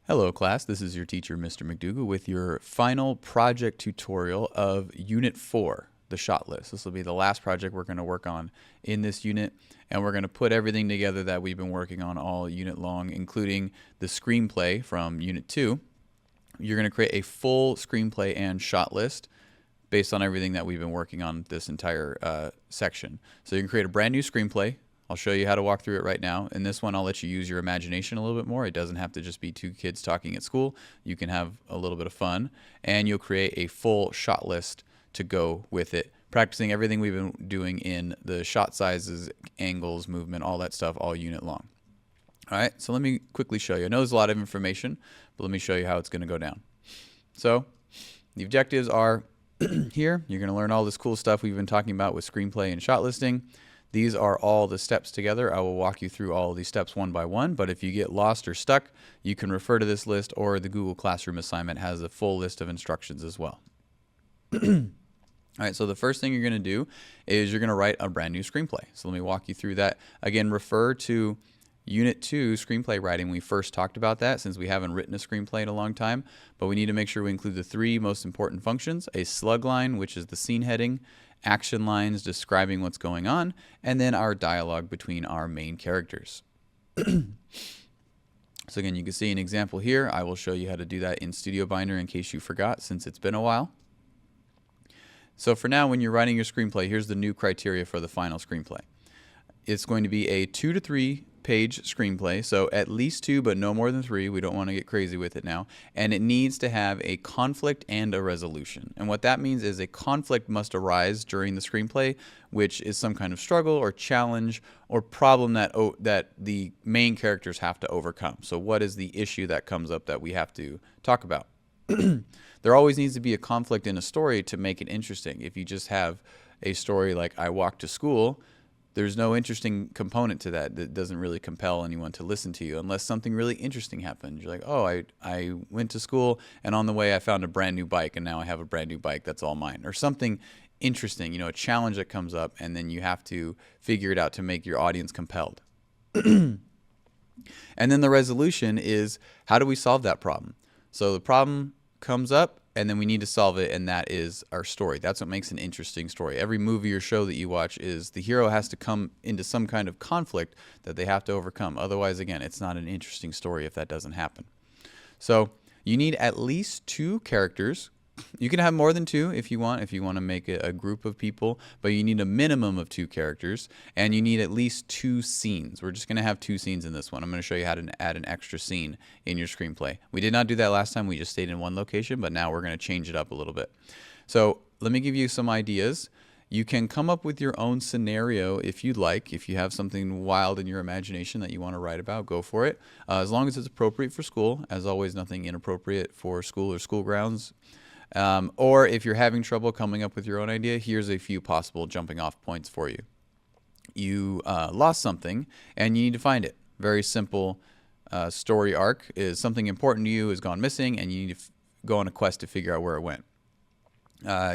Hello class, this is your teacher Mr. McDougall with your final project tutorial of Unit 4, the shot list. This will be the last project we're going to work on in this unit, and we're going to put everything together that we've been working on all unit long, including the screenplay from Unit 2. You're going to create a full screenplay and shot list based on everything that we've been working on this entire section. So you can create a brand new screenplay. I'll show you how to walk through it right now. In this one, I'll let you use your imagination a little bit more. It doesn't have to just be two kids talking at school. You can have a little bit of fun, and you'll create a full shot list to go with it, practicing everything we've been doing in the shot sizes, angles, movement, all that stuff all unit long. All right, so let me quickly show you. I know there's a lot of information, but let me show you how it's going to go down. So the objectives are here. You're going to learn all this cool stuff we've been talking about with screenplay and shot listing. These are all the steps together. I will walk you through all of these steps one by one, but if you get lost or stuck, you can refer to this list, or the Google Classroom assignment has a full list of instructions as well. All right, so the first thing you're going to do is you're going to write a brand new screenplay. So let me walk you through that. Again, refer to Unit 2, screenplay writing. We first talked about that since we haven't written a screenplay in a long time, but we need to make sure we include the three most important functions: a slug line, which is the scene heading, action lines describing what's going on, and then our dialogue between our main characters. So again, you can see an example here. I will show you how to do that in Studio Binder in case you forgot, since it's been a while. So for now, when you're writing your screenplay, here's the new criteria for the final screenplay. It's going to be a 2 to 3 page screenplay, so at least 2 but no more than 3. We don't want to get crazy with it now. And it needs to have a conflict and a resolution. And what that means is a conflict must arise during the screenplay, which is some kind of struggle or challenge or problem that the main characters have to overcome. So what is the issue that comes up that we have to talk about? There always needs to be a conflict in a story to make it interesting. If you just have a story like I walked to school, there's no interesting component to that. That doesn't really compel anyone to listen to you unless something really interesting happened. You're like, oh, I went to school and on the way I found a brand new bike and now I have a brand new bike that's all mine. Or something interesting, you know, a challenge that comes up, and then you have to figure it out to make your audience compelled. And then the resolution is, how do we solve that problem? So the problem comes up, and then we need to solve it, and that is our story. That's what makes an interesting story. Every movie or show that you watch is the hero has to come into some kind of conflict that they have to overcome. Otherwise, again, it's not an interesting story if that doesn't happen. So you need at least 2 characters. You can have more than 2 if you want to make it a group of people, but you need a minimum of 2 characters, and you need at least 2 scenes. We're just going to have 2 scenes in this one. I'm going to show you how to add an extra scene in your screenplay. We did not do that last time. We just stayed in one location, but now we're going to change it up a little bit. So let me give you some ideas. You can come up with your own scenario if you'd like. If you have something wild in your imagination that you want to write about, go for it. As long as it's appropriate for school. As always, nothing inappropriate for school or school grounds. Or if you're having trouble coming up with your own idea, here's a few possible jumping off points for you. You lost something and you need to find it. Very simple story arc is something important to you has gone missing, and you need to go on a quest to figure out where it went.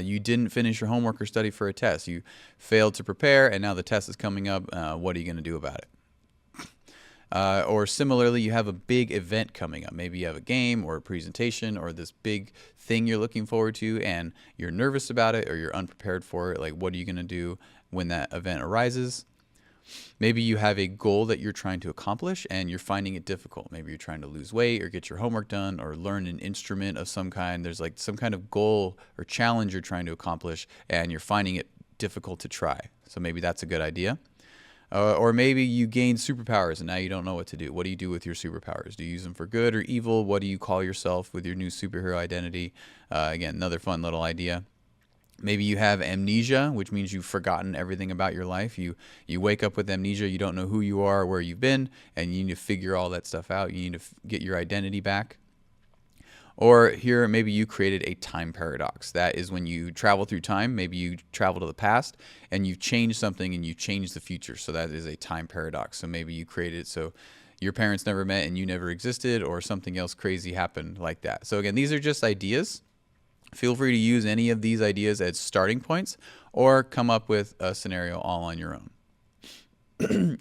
You didn't finish your homework or study for a test. You failed to prepare, and now the test is coming up. What are you going to do about it? Or similarly, you have a big event coming up. Maybe you have a game or a presentation or this big thing you're looking forward to, and you're nervous about it or you're unprepared for it. Like, what are you going to do when that event arises? Maybe you have a goal that you're trying to accomplish and you're finding it difficult. Maybe you're trying to lose weight or get your homework done or learn an instrument of some kind. There's like some kind of goal or challenge you're trying to accomplish and you're finding it difficult to try. So maybe that's a good idea. Or maybe you gain superpowers and now you don't know what to do. What do you do with your superpowers? Do you use them for good or evil? What do you call yourself with your new superhero identity? Again, another fun little idea. Maybe you have amnesia, which means you've forgotten everything about your life. You wake up with amnesia. You don't know who you are, where you've been, and you need to figure all that stuff out. You need to get your identity back. Or here, maybe you created a time paradox. That is when you travel through time. Maybe you travel to the past and you've changed something and you changed the future. So that is a time paradox. So maybe you created so your parents never met and you never existed, or something else crazy happened like that. So again, these are just ideas. Feel free to use any of these ideas as starting points or come up with a scenario all on your own.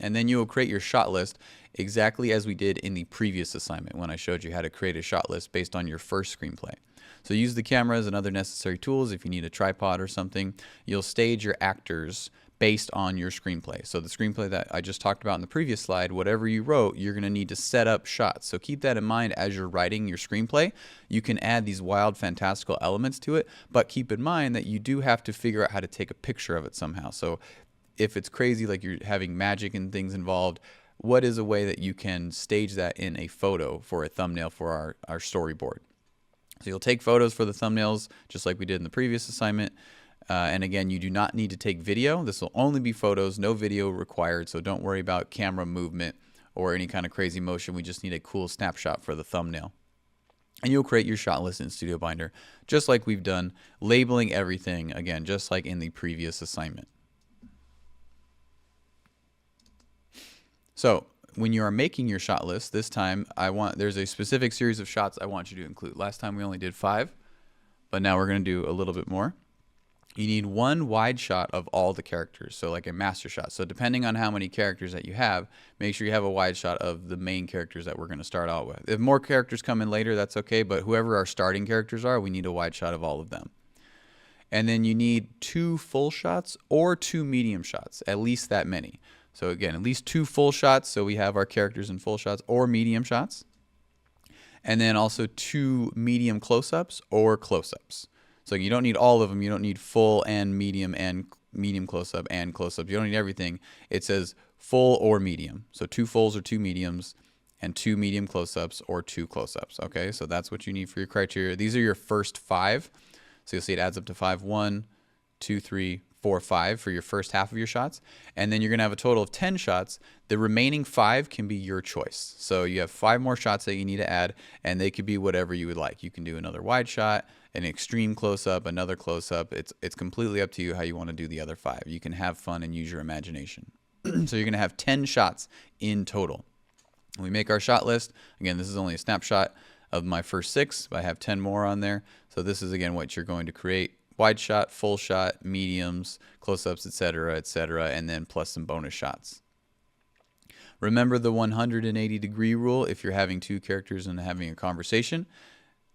And then you will create your shot list exactly as we did in the previous assignment when I showed you how to create a shot list based on your first screenplay. So use the cameras and other necessary tools. If you need a tripod or something, you'll stage your actors based on your screenplay. So the screenplay that I just talked about in the previous slide, whatever you wrote, you're going to need to set up shots. So keep that in mind as you're writing your screenplay. You can add these wild, fantastical elements to it, but keep in mind that you do have to figure out how to take a picture of it somehow. So if it's crazy, like you're having magic and things involved, what is a way that you can stage that in a photo for a thumbnail for our storyboard? So you'll take photos for the thumbnails, just like we did in the previous assignment. And again, you do not need to take video. This will only be photos, no video required. So don't worry about camera movement or any kind of crazy motion. We just need a cool snapshot for the thumbnail. And you'll create your shot list in Studio Binder, just like we've done, labeling everything, again, just like in the previous assignment. So when you are making your shot list, this time there's a specific series of shots I want you to include. Last time we only did 5, but now we're going to do a little bit more. You need one wide shot of all the characters, so like a master shot. So depending on how many characters that you have, make sure you have a wide shot of the main characters that we're going to start out with. If more characters come in later, that's okay, but whoever our starting characters are, we need a wide shot of all of them. And then you need 2 full shots or 2 medium shots, at least that many. So again, at least 2 full shots, so we have our characters in full shots or medium shots. And then also 2 medium close-ups or close-ups. So you don't need all of them. You don't need full and medium close-up and close-ups. You don't need everything. It says full or medium. So 2 fulls or 2 mediums and 2 medium close-ups or 2 close-ups. Okay, so that's what you need for your criteria. These are your first 5. So you'll see it adds up to 5. 1, 2, 3, 4, 5 for your first half of your shots. And then you're going to have a total of 10 shots. The remaining 5 can be your choice. So you have 5 more shots that you need to add, and they could be whatever you would like. You can do another wide shot, an extreme close-up, another close-up. It's completely up to you how you want to do the other 5. You can have fun and use your imagination. So you're going to have 10 shots in total. When we make our shot list, again, this is only a snapshot of my first 6, but I have 10 more on there. So this is, again, what you're going to create. Wide shot, full shot, mediums, close-ups, etc., and then plus some bonus shots. Remember the 180-degree rule if you're having 2 characters and having a conversation.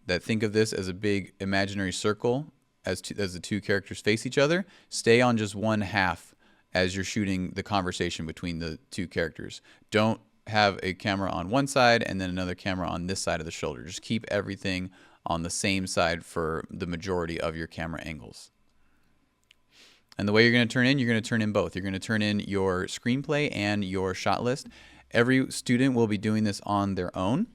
That think of this as a big imaginary circle as the 2 characters face each other. Stay on just one half as you're shooting the conversation between the 2 characters. Don't have a camera on one side and then another camera on this side of the shoulder. Just keep everything on the same side for the majority of your camera angles. And the way you're going to turn in both. You're going to turn in your screenplay and your shot list. Every student will be doing this on their own.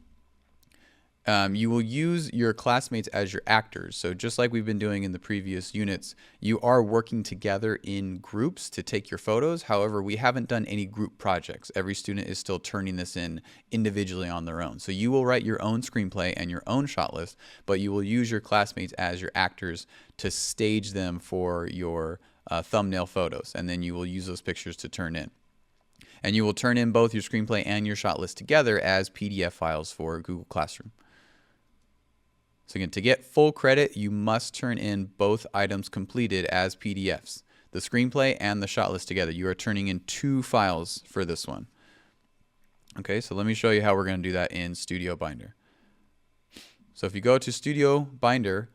You will use your classmates as your actors. So just like we've been doing in the previous units, you are working together in groups to take your photos. However, we haven't done any group projects. Every student is still turning this in individually on their own. So you will write your own screenplay and your own shot list, but you will use your classmates as your actors to stage them for your thumbnail photos. And then you will use those pictures to turn in. And you will turn in both your screenplay and your shot list together as PDF files for Google Classroom. So again, to get full credit, you must turn in both items completed as PDFs. The screenplay and the shot list together. You are turning in 2 files for this one. Okay, so let me show you how we're going to do that in Studio Binder. So if you go to Studio Binder,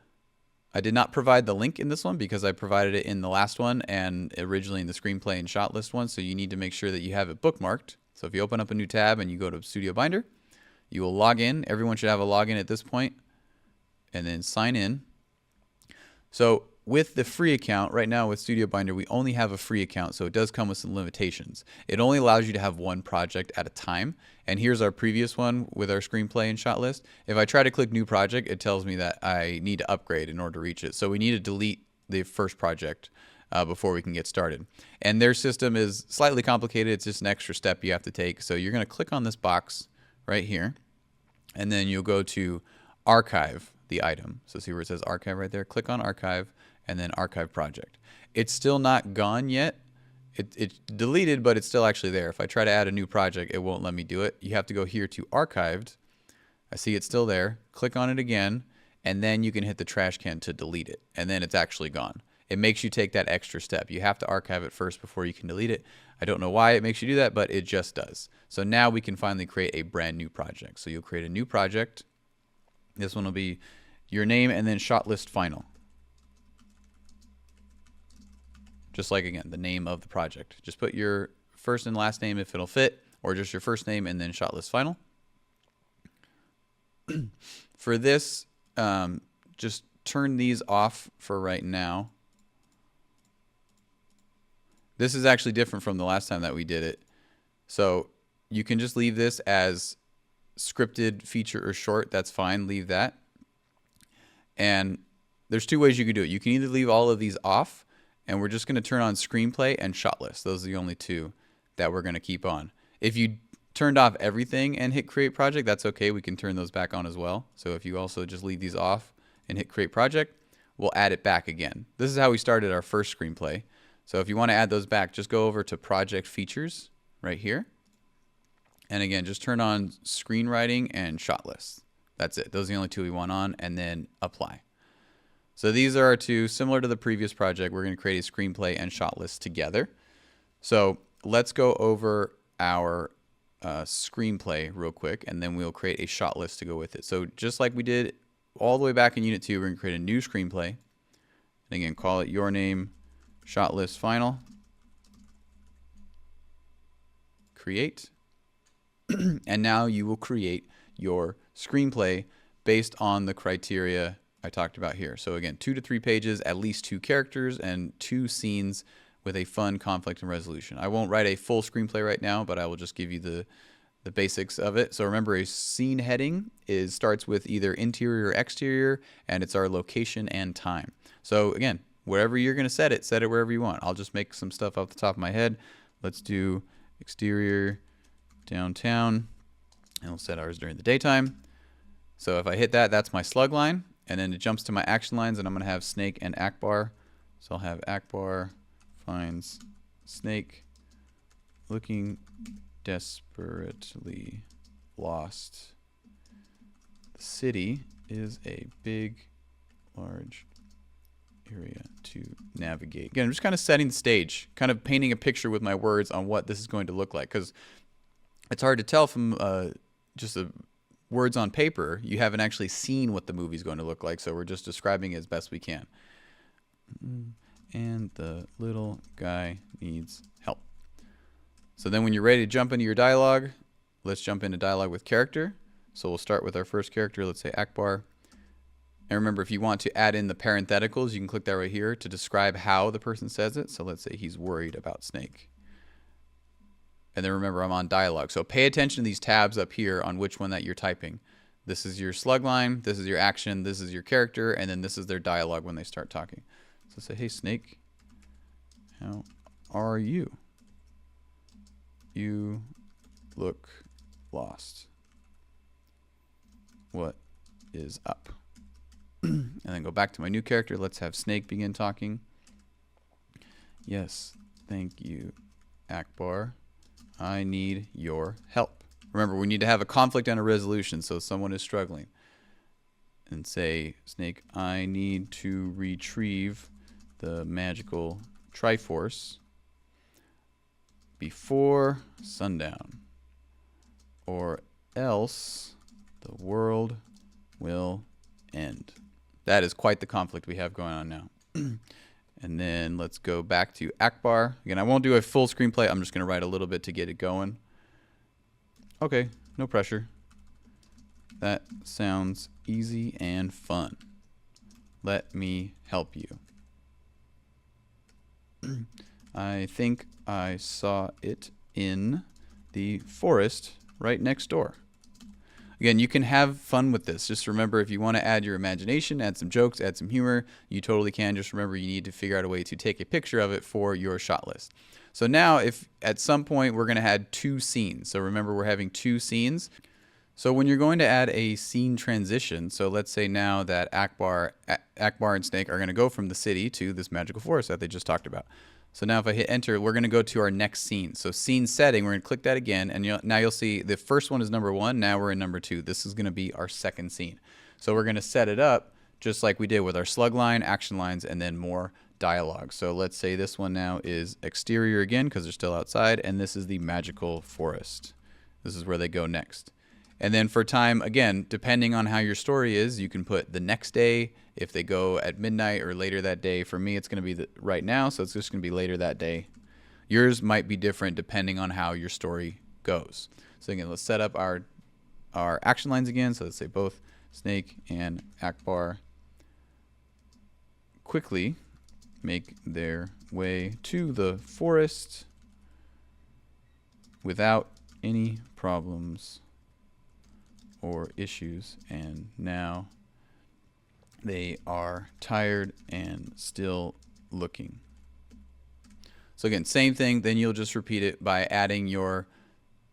I did not provide the link in this one because I provided it in the last one and originally in the screenplay and shot list one. So you need to make sure that you have it bookmarked. So if you open up a new tab and you go to Studio Binder, you will log in. Everyone should have a login at this point. And then sign in. So with the free account, right now with Studio Binder, we only have a free account, so it does come with some limitations. It only allows you to have one project at a time. And here's our previous one with our screenplay and shot list. If I try to click new project, it tells me that I need to upgrade in order to reach it. So we need to delete the first project before we can get started. And their system is slightly complicated. It's just an extra step you have to take. So you're going to click on this box right here, and then you'll go to Archive the item. So see where it says archive right there? Click on archive and then archive project. It's still not gone yet. It's deleted, but it's still actually there. If I try to add a new project, it won't let me do it. You have to go here to archived. I see it's still there. Click on it again, and then you can hit the trash can to delete it, and then it's actually gone. it makes you take that extra step. You have to archive it first before you can delete it. I don't know why it makes you do that, but it just does. So now we can finally create a brand new project. So you'll create a new project. This one will be your name and then shot list final. Just like, again, the name of the project. Just put your first and last name if it'll fit, or just your first name and then shot list final. For this, just turn these off for right now. This is actually different from the last time that we did it. So you can just leave this as scripted, feature, or short. That's fine. Leave that. And there's two ways you can do it. You can either leave all of these off, and we're just going to turn on screenplay and shot list. Those are the only two that we're going to keep on. If you turned off everything and hit create project, that's okay. We can turn those back on as well. So if you also just leave these off and hit create project, we'll add it back again. This is how we started our first screenplay. So if you want to add those back, just go over to project features right here. And again, just turn on screenwriting and shot list. That's it. Those are the only two we want on, and then apply. So these are our two, similar to the previous project. We're going to create a screenplay and shot list together. So let's go over our screenplay real quick, and then we'll create a shot list to go with it. So just like we did all the way back in Unit 2, we're going to create a new screenplay. And again, call it your name, shot list final. Create. And now you will create your screenplay based on the criteria I talked about here. So again, 2 to 3 pages, at least 2 characters, and 2 scenes with a fun conflict and resolution. I won't write a full screenplay right now, but I will just give you the basics of it. So remember, a scene heading starts with either interior or exterior, and it's our location and time. So again, wherever you're going to set it wherever you want. I'll just make some stuff off the top of my head. Let's do exterior, downtown, and we'll set ours during the daytime. So if I hit that, that's my slug line, and then it jumps to my action lines, and I'm going to have Snake and Akbar. So I'll have Akbar finds Snake looking desperately lost. The city is a big, large area to navigate. Again, I'm just kind of setting the stage, kind of painting a picture with my words on what this is going to look like, because it's hard to tell from just the words on paper. You haven't actually seen what the movie's going to look like, so we're just describing it as best we can. And the little guy needs help. So then when you're ready to jump into your dialogue, let's jump into dialogue with character. So we'll start with our first character. Let's say Akbar. And remember, if you want to add in the parentheticals, you can click that right here to describe how the person says it. So let's say he's worried about Snake. And then remember, I'm on dialogue. So pay attention to these tabs up here on which one that you're typing. This is your slug line, this is your action, this is your character, and then this is their dialogue when they start talking. So say, hey Snake, how are you? You look lost. What is up? And then go back to my new character. Let's have Snake begin talking. Yes, thank you, Akbar. I need your help. Remember, we need to have a conflict and a resolution, so someone is struggling. And say, Snake, I need to retrieve the magical Triforce before sundown, or else the world will end. That is quite the conflict we have going on now. And then let's go back to Akbar. Again, I won't do a full screenplay. I'm just going to write a little bit to get it going. Okay, no pressure. That sounds easy and fun. Let me help you. I think I saw it in the forest right next door. Again, you can have fun with this. Just remember, if you want to add your imagination, add some jokes, add some humor, you totally can. Just remember, you need to figure out a way to take a picture of it for your shot list. So now, if at some point we're going to add 2 scenes. So remember, we're having 2 scenes. So when you're going to add a scene transition, so let's say now that Akbar and Snake are going to go from the city to this magical forest that they just talked about. So now if I hit enter, we're going to go to our next scene. So scene setting, we're going to click that again, and now you'll see the first one is number 1. Now we're in number 2. This is going to be our second scene. So we're going to set it up just like we did with our slug line, action lines, and then more dialogue. So let's say this one now is exterior again because they're still outside, and this is the magical forest. This is where they go next. And then for time, again, depending on how your story is, you can put the next day, if they go at midnight or later that day. For me, it's going to be right now, so it's just going to be later that day. Yours might be different depending on how your story goes. So again, let's set up our action lines again. So let's say both Snake and Akbar quickly make their way to the forest without any problems or issues, and now they are tired and still looking. So again, same thing, then you'll just repeat it by adding your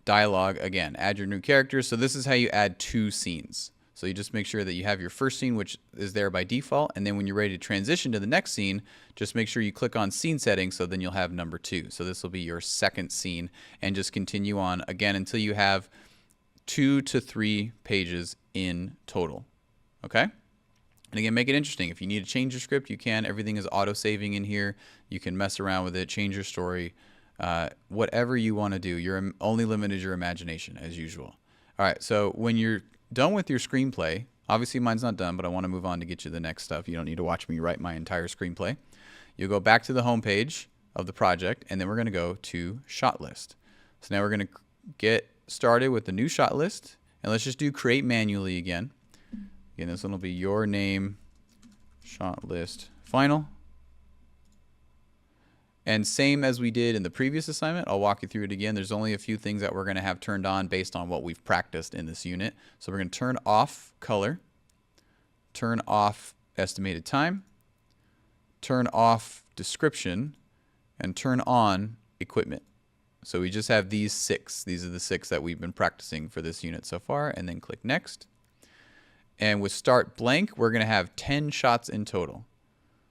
dialogue again. Add your new characters. So this is how you add 2 scenes. So you just make sure that you have your first scene, which is there by default, and then when you're ready to transition to the next scene, just make sure you click on scene settings, so then you'll have number 2. So this will be your second scene, and just continue on again until you have 2 to 3 pages in total. Okay? And again, make it interesting. If you need to change your script, you can. Everything is auto-saving in here. You can mess around with it, change your story, whatever you want to do. Your only limit is your imagination, as usual. All right, so when you're done with your screenplay, obviously mine's not done, but I want to move on to get you the next stuff. You don't need to watch me write my entire screenplay. You'll go back to the home page of the project, and then we're going to go to shot list. So now we're going to get started with the new shot list, and let's just do create manually again. Again, this one will be your name, shot list, final. And same as we did in the previous assignment, I'll walk you through it again. There's only a few things that we're going to have turned on based on what we've practiced in this unit. So we're going to turn off color, turn off estimated time, turn off description, and turn on equipment. So we just have these 6. These are the 6 that we've been practicing for this unit so far, and then click next. And with start blank, we're going to have 10 shots in total.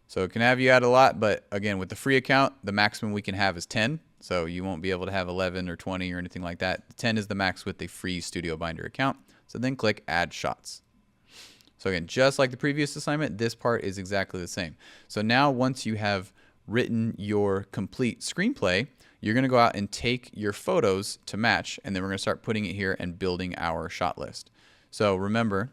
So it can have you add a lot, but again, with the free account, the maximum we can have is 10. So you won't be able to have 11 or 20 or anything like that. 10 is the max with the free Studio Binder account. So then click add shots. So again, just like the previous assignment, this part is exactly the same. So now once you have written your complete screenplay, you're going to go out and take your photos to match, and then we're going to start putting it here and building our shot list. So remember,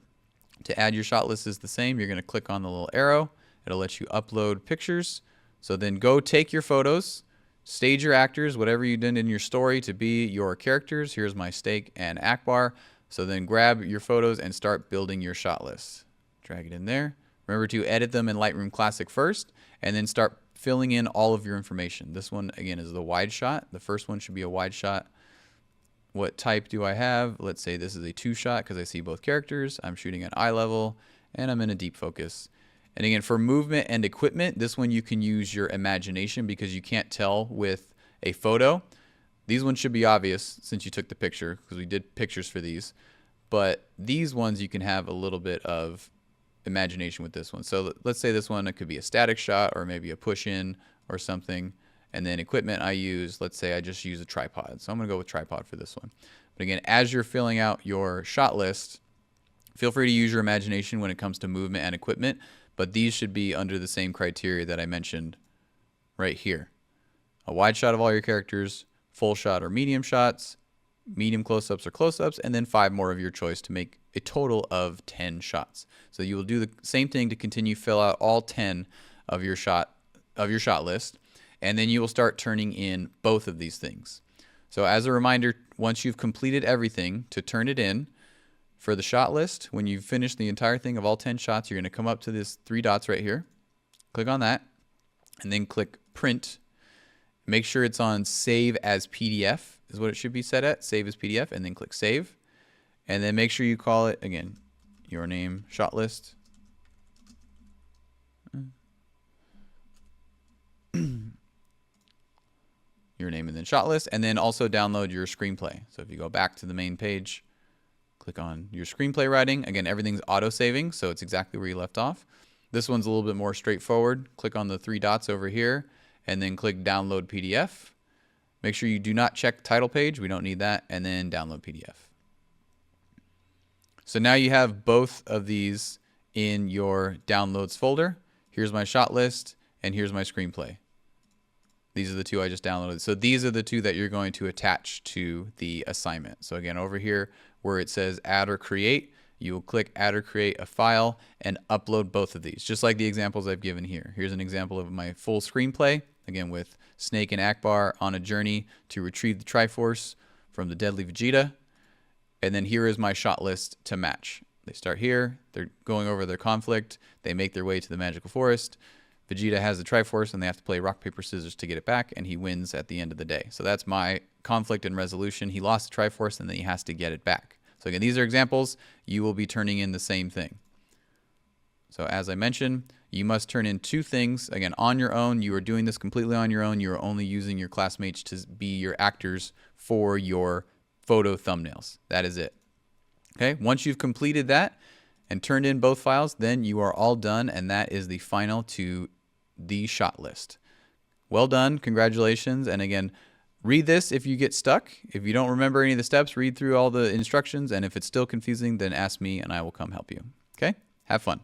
to add your shot list is the same. You're going to click on the little arrow. It'll let you upload pictures. So then go take your photos, stage your actors, whatever you did in your story to be your characters. Here's my Steak and Akbar. So then grab your photos and start building your shot list. Drag it in there. Remember to edit them in Lightroom Classic first, and then start filling in all of your information. This one, again, is the wide shot. The first one should be a wide shot. What type do I have? Let's say this is a 2-shot because I see both characters. I'm shooting at eye level, and I'm in a deep focus. And again, for movement and equipment, this one you can use your imagination because you can't tell with a photo. These ones should be obvious since you took the picture, because we did pictures for these. But these ones you can have a little bit of imagination with this one. So let's say this one, it could be a static shot or maybe a push-in or something. And then equipment I use, let's say I just use a tripod. So I'm going to go with tripod for this one. But again, as you're filling out your shot list, feel free to use your imagination when it comes to movement and equipment. But these should be under the same criteria that I mentioned right here. A wide shot of all your characters, full shot or medium shots, medium close-ups or close-ups, and then 5 more of your choice to make a total of 10 shots. So you will do the same thing to continue fill out all 10 of your shot list, and then you will start turning in both of these things. So as a reminder, once you've completed everything, to turn it in for the shot list, when you've finished the entire thing of all 10 shots, you're going to come up to this 3 dots right here, click on that, and then click print. Make sure it's on save as PDF is what it should be set at, save as PDF, and then click save. And then make sure you call it, again, your name, shot list. Your name and then shot list, and then also download your screenplay. So if you go back to the main page, click on your screenplay writing. Again, everything's auto-saving, so it's exactly where you left off. This one's a little bit more straightforward. Click on the 3 dots over here, and then click download PDF. Make sure you do not check title page. We don't need that. And then download PDF. So now you have both of these in your downloads folder. Here's my shot list. and here's my screenplay. These are the two I just downloaded. So these are the two that you're going to attach to the assignment. So again, over here where it says add or create, you will click add or create a file and upload both of these, just like the examples I've given here. Here's an example of my full screenplay, again with Snake and Akbar on a journey to retrieve the Triforce from the deadly Vegeta. And then here is my shot list to match. They start here, they're going over their conflict, they make their way to the magical forest. Vegeta has the Triforce and they have to play rock, paper, scissors to get it back, and he wins at the end of the day. So that's my conflict and resolution. He lost the Triforce and then he has to get it back. So again, these are examples. You will be turning in the same thing. So as I mentioned, you must turn in two things. Again, on your own, you are doing this completely on your own. You are only using your classmates to be your actors for your photo thumbnails. That is it. Okay, once you've completed that and turned in both files, then you are all done, and that is the final to the shot list. Well done, congratulations. And again, read this if you get stuck. If you don't remember any of the steps, read through all the instructions, and if it's still confusing, then ask me and I will come help you. Okay, have fun.